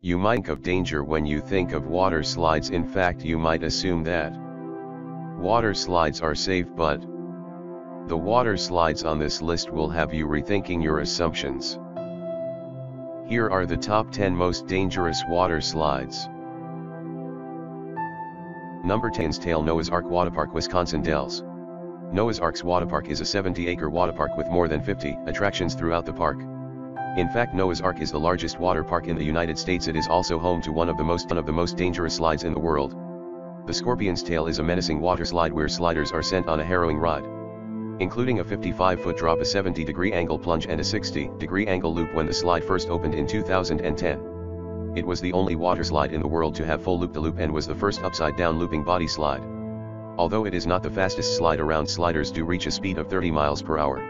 You might think of danger when you think of water slides. In fact, you might assume that water slides are safe, but the water slides on this list will have you rethinking your assumptions. Here are the top 10 most dangerous water slides. Number 10. Tail Noah's Ark Waterpark, Wisconsin Dells. Noah's Ark's Waterpark is a 70-acre waterpark with more than 50 attractions throughout the park. In fact, Noah's Ark is the largest water park in the United States. It is also home to one of the most dangerous slides in the world. The Scorpion's Tail is a menacing water slide where sliders are sent on a harrowing ride, including a 55-foot drop, a 70-degree angle plunge, and a 60-degree angle loop. When the slide first opened in 2010, it was the only water slide in the world to have full loop-de-loop and was the first upside-down looping body slide. Although it is not the fastest slide around, sliders do reach a speed of 30 miles per hour.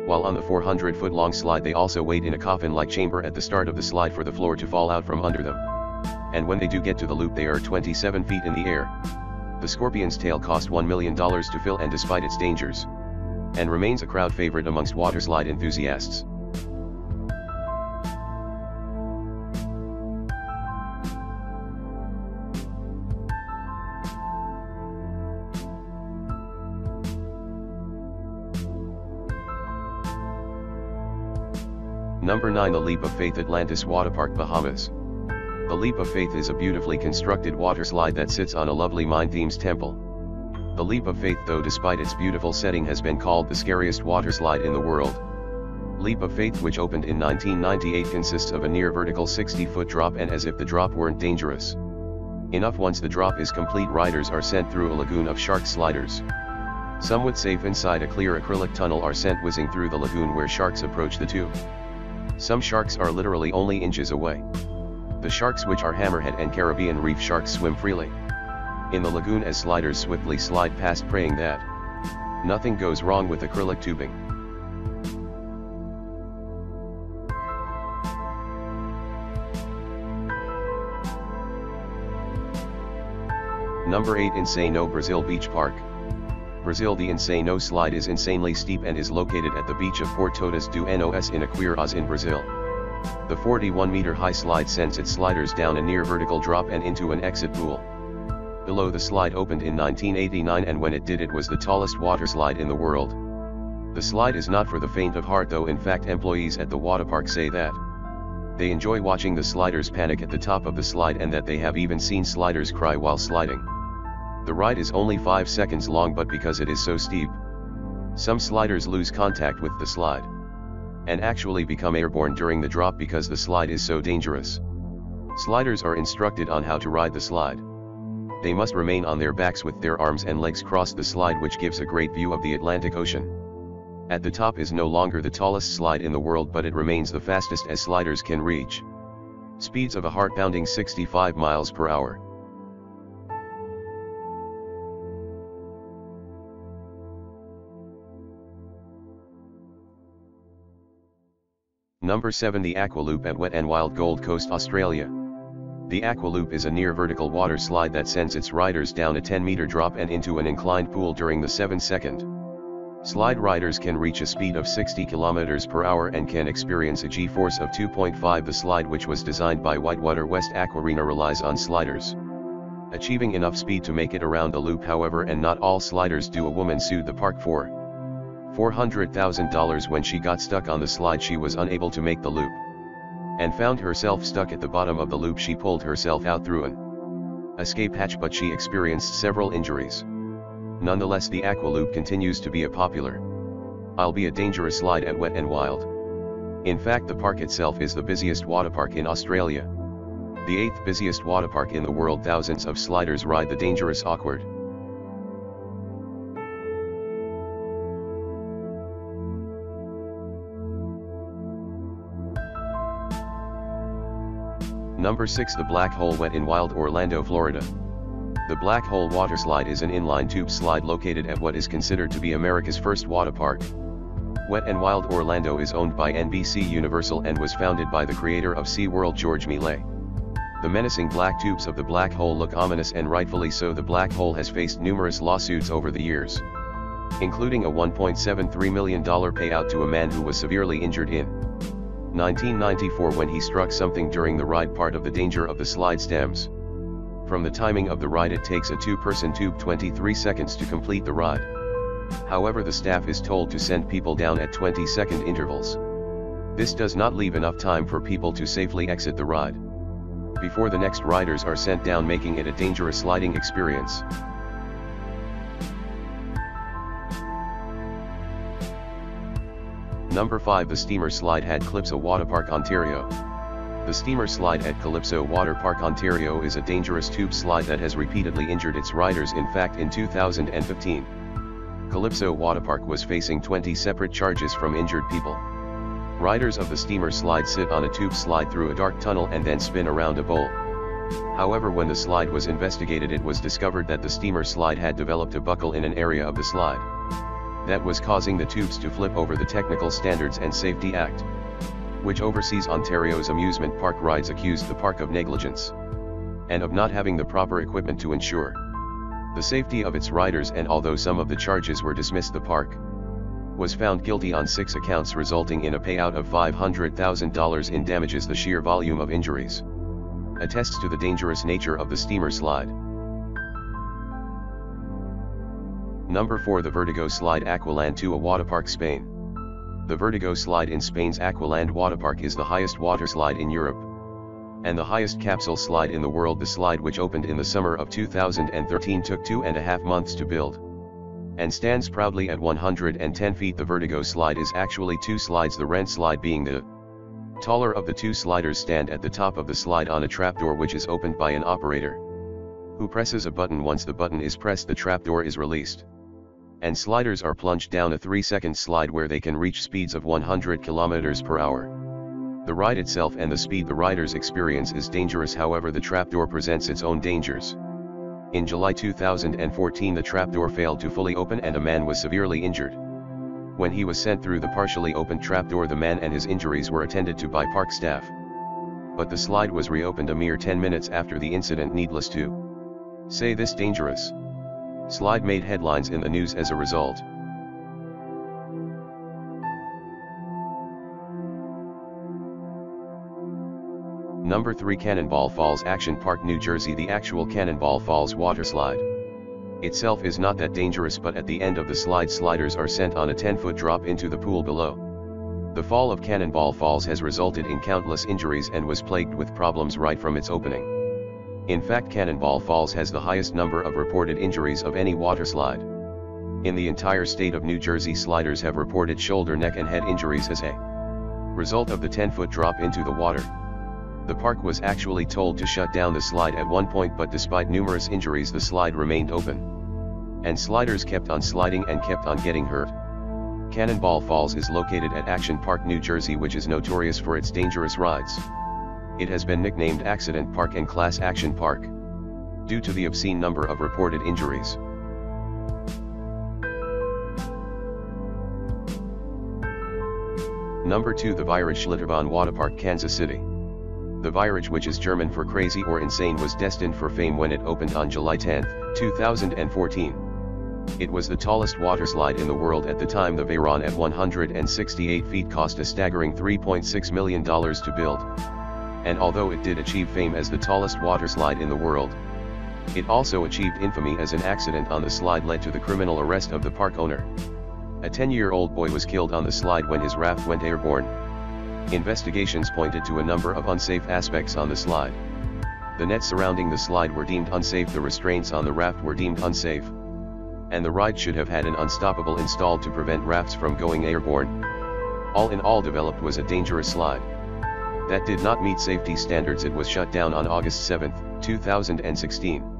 While on the 400-foot-long slide, they also wait in a coffin-like chamber at the start of the slide for the floor to fall out from under them. And when they do get to the loop, they are 27 feet in the air. The Scorpion's Tail cost $1 million to fill, and despite its dangers, and remains a crowd favorite amongst waterslide enthusiasts. Number 9. The Leap of Faith Atlantis Waterpark, Bahamas. The Leap of Faith is a beautifully constructed water slide that sits on a lovely Mind-themed temple. The Leap of Faith, though, despite its beautiful setting, has been called the scariest water slide in the world. Leap of Faith, which opened in 1998, consists of a near vertical 60-foot drop, and as if the drop weren't dangerous enough, once the drop is complete, riders are sent through a lagoon of shark sliders. Somewhat safe inside a clear acrylic tunnel, are sent whizzing through the lagoon where sharks approach the tube. Some sharks are literally only inches away. The sharks, which are hammerhead and Caribbean reef sharks, swim freely in the lagoon as sliders swiftly slide past, praying that nothing goes wrong with acrylic tubing. Number 8. Insano Brazil Beach Park. Brazil. The Insano slide is insanely steep and is located at the beach of Portodas do Nos in Aquiraz in Brazil. The 41-meter high slide sends its sliders down a near vertical drop and into an exit pool below. The slide opened in 1989, and when it did, it was the tallest water slide in the world. The slide is not for the faint of heart, though. In fact, employees at the waterpark say that they enjoy watching the sliders panic at the top of the slide, and that they have even seen sliders cry while sliding. The ride is only 5 seconds long, but because it is so steep, some sliders lose contact with the slide and actually become airborne during the drop because the slide is so dangerous. Sliders are instructed on how to ride the slide. They must remain on their backs with their arms and legs crossed the slide, which gives a great view of the Atlantic Ocean. At the top is no longer the tallest slide in the world, but it remains the fastest, as sliders can reach speeds of a heart-pounding 65 miles per hour. Number 7. The Aqualoop at Wet n Wild, Gold Coast, Australia. The Aqualoop is a near vertical water slide that sends its riders down a 10-meter drop and into an inclined pool during the 7-second slide. Riders can reach a speed of 60 kilometers per hour and can experience a G-force of 2.5. The slide, which was designed by Whitewater West Aquarena, relies on sliders achieving enough speed to make it around the loop, however, and not all sliders do. A woman sued the park for $400,000 when she got stuck on the slide. She was unable to make the loop and found herself stuck at the bottom of the loop. She pulled herself out through an escape hatch, but she experienced several injuries. Nonetheless, the Aqualoop continues to be a popular, albeit dangerous, slide at Wet n Wild. In fact, the park itself is the busiest waterpark in Australia, the 8th busiest waterpark in the world. Thousands of sliders ride the dangerous, awkward, Number 6. The Black Hole Wet n Wild, Orlando, Florida. The Black Hole Waterslide is an inline tube slide located at what is considered to be America's first water park. Wet n Wild Orlando is owned by NBC Universal and was founded by the creator of SeaWorld, George Millet. The menacing black tubes of the black hole look ominous, and rightfully so. The black hole has faced numerous lawsuits over the years, including a $1.73 million payout to a man who was severely injured in 1994 when he struck something during the ride. Part of the danger of the slide stems from the timing of the ride. It takes a two-person tube 23 seconds to complete the ride. However, the staff is told to send people down at 20-second intervals. This does not leave enough time for people to safely exit the ride before the next riders are sent down, making it a dangerous sliding experience. Number 5. The Steamer Slide at Calypso Waterpark, Ontario. The Steamer Slide at Calypso Waterpark, Ontario is a dangerous tube slide that has repeatedly injured its riders. In fact, in 2015, Calypso Waterpark was facing 20 separate charges from injured people. Riders of the Steamer Slide sit on a tube slide through a dark tunnel and then spin around a bowl. However, when the slide was investigated, it was discovered that the Steamer Slide had developed a buckle in an area of the slide that was causing the tubes to flip over. The Technical Standards and Safety Act, which oversees Ontario's amusement park rides, accused the park of negligence and of not having the proper equipment to ensure the safety of its riders, and although some of the charges were dismissed, the park was found guilty on 6 accounts, resulting in a payout of $500,000 in damages. The sheer volume of injuries attests to the dangerous nature of the Steamer Slide. Number 4. The Vertigo Slide, Aqualand 2, Waterpark, Spain. The Vertigo Slide in Spain's Aqualand Waterpark is the highest water slide in Europe and the highest capsule slide in the world. The slide, which opened in the summer of 2013, took 2.5 months to build and stands proudly at 110 feet. The Vertigo Slide is actually 2 slides, the Rent slide being the taller of the 2 sliders. Stand at the top of the slide on a trapdoor, which is opened by an operator who presses a button. Once the button is pressed, the trapdoor is released, and sliders are plunged down a 3-second slide where they can reach speeds of 100 kilometers per hour. The ride itself and the speed the riders experience is dangerous. However, the trapdoor presents its own dangers. In July 2014, the trapdoor failed to fully open and a man was severely injured. When he was sent through the partially opened trapdoor, the man and his injuries were attended to by park staff. But the slide was reopened a mere 10 minutes after the incident. Needless to say, this dangerous slide made headlines in the news as a result. Number 3. Cannonball Falls Action Park, New Jersey. The actual Cannonball Falls water slide itself is not that dangerous, but at the end of the slide, sliders are sent on a 10-foot drop into the pool below. The fall of Cannonball Falls has resulted in countless injuries and was plagued with problems right from its opening. In fact, Cannonball Falls has the highest number of reported injuries of any water slide in the entire state of New Jersey. Sliders have reported shoulder, neck and head injuries as a result of the 10-foot drop into the water. The park was actually told to shut down the slide at one point, but despite numerous injuries, the slide remained open, and sliders kept on sliding and kept on getting hurt. Cannonball Falls is located at Action Park, New Jersey, which is notorious for its dangerous rides. It has been nicknamed Accident Park and Class Action Park due to the obscene number of reported injuries. Number 2. The Schlitterbahn Waterpark, Kansas City. The Virage, which is German for crazy or insane, was destined for fame when it opened on July 10, 2014. It was the tallest water slide in the world at the time. The Veyron, at 168 feet, cost a staggering $3.6 million to build. And although it did achieve fame as the tallest water slide in the world, it also achieved infamy as an accident on the slide led to the criminal arrest of the park owner. A 10-year-old boy was killed on the slide when his raft went airborne. Investigations pointed to a number of unsafe aspects on the slide. The nets surrounding the slide were deemed unsafe, the restraints on the raft were deemed unsafe, and the ride should have had an unstoppable installed to prevent rafts from going airborne. All in all, developed was a dangerous slide that did not meet safety standards. It was shut down on August 7, 2016.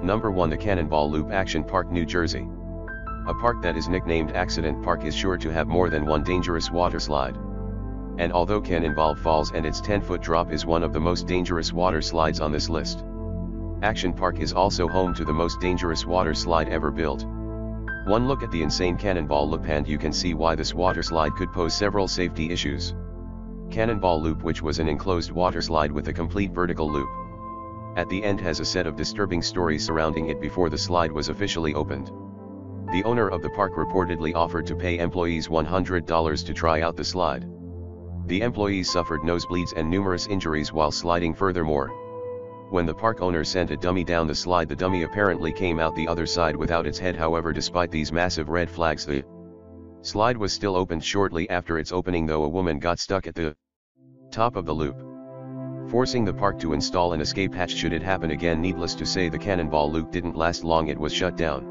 Number 1. The Cannonball Loop Action Park, New Jersey. A park that is nicknamed Accident Park is sure to have more than one dangerous water slide. And although Cannonball Falls and its 10-foot drop is one of the most dangerous water slides on this list, Action Park is also home to the most dangerous water slide ever built. One look at the insane Cannonball Loop and you can see why this water slide could pose several safety issues. Cannonball Loop, which was an enclosed water slide with a complete vertical loop, At the end has a set of disturbing stories surrounding it before the slide was officially opened. The owner of the park reportedly offered to pay employees $100 to try out the slide. The employees suffered nosebleeds and numerous injuries while sliding. Furthermore, when the park owner sent a dummy down the slide, the dummy apparently came out the other side without its head. However, despite these massive red flags, the slide was still opened shortly after its opening, though a woman got stuck at the top of the loop, forcing the park to install an escape hatch should it happen again. Needless to say, the cannonball loop didn't last long. It was shut down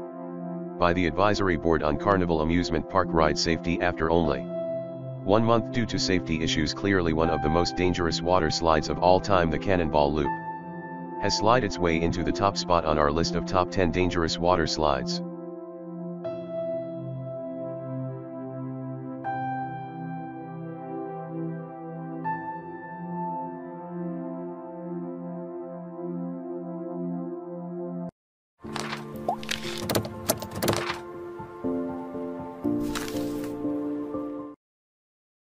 by the Advisory Board on Carnival Amusement Park Ride Safety after only 1 month due to safety issues. Clearly one of the most dangerous water slides of all time, the Cannonball Loop has slid its way into the top spot on our list of top 10 dangerous water slides.